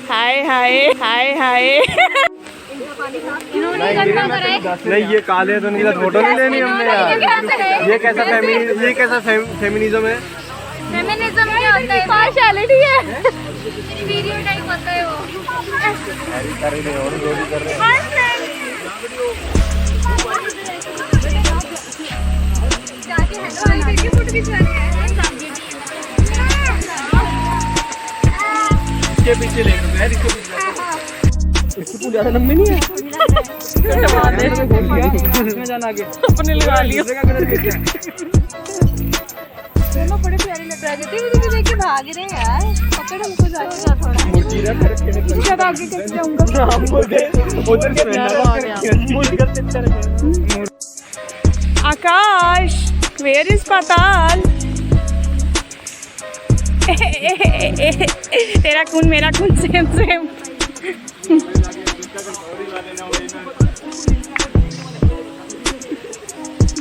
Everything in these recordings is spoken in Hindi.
हाय हाय हाय हाय। नहीं ये काले तो इनकी फोटो नहीं लेनी हमने यार। ये कैसा फेमिनिज्म है? फेमिनिज्म क्या होता है? पार्शियलिटी है, स्टीरियोटाइप होता है वो। जाके हेलो करके फोटो खिंचवा रहे हैं। इसके पीछे ले लो यार, इसके पीछे। इसकी पूरी ज्यादा लंबी नहीं है। इसमें जाना आगे अपने लगा लिया। दोनों बड़े प्यारे लग रहे थे, मुझे देख के भाग रहे हैं यार। पकड़ हमको जाके थोड़ा। मुर्गीरा करके ज्यादा आगे कैसे जाऊंगा? हम बोलते उधर से आ गया। आकाश, वेयर इज पाताल? तेरा खून मेरा खून सेम सेम।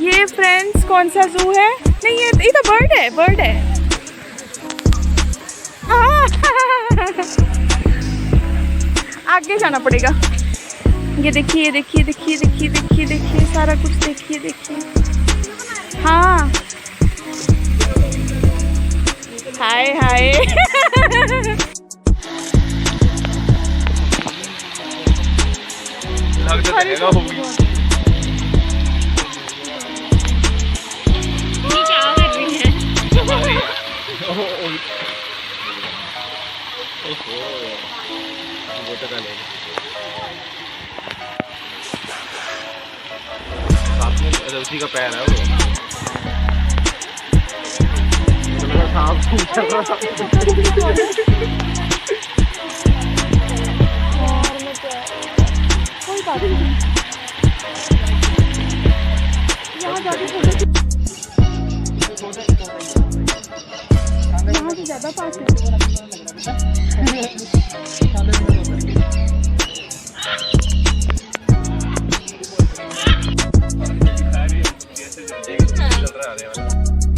ये फ्रेंड्स कौन सा जू है? नहीं ये तो बर्ड है, बर्ड है। आगे जाना पड़ेगा। ये देखिए ये देखिए देखिए देखिए देखिए देखिए सारा कुछ देखिए देखिए। हाँ हाय हाय। लग तो जाएगा होगी। ये क्या कर रही है? वो तो कर लेगा। साथ में उसी का पैर है वो। कोई बात नहीं, यहाँ जाके यहाँ से ज्यादा पास है।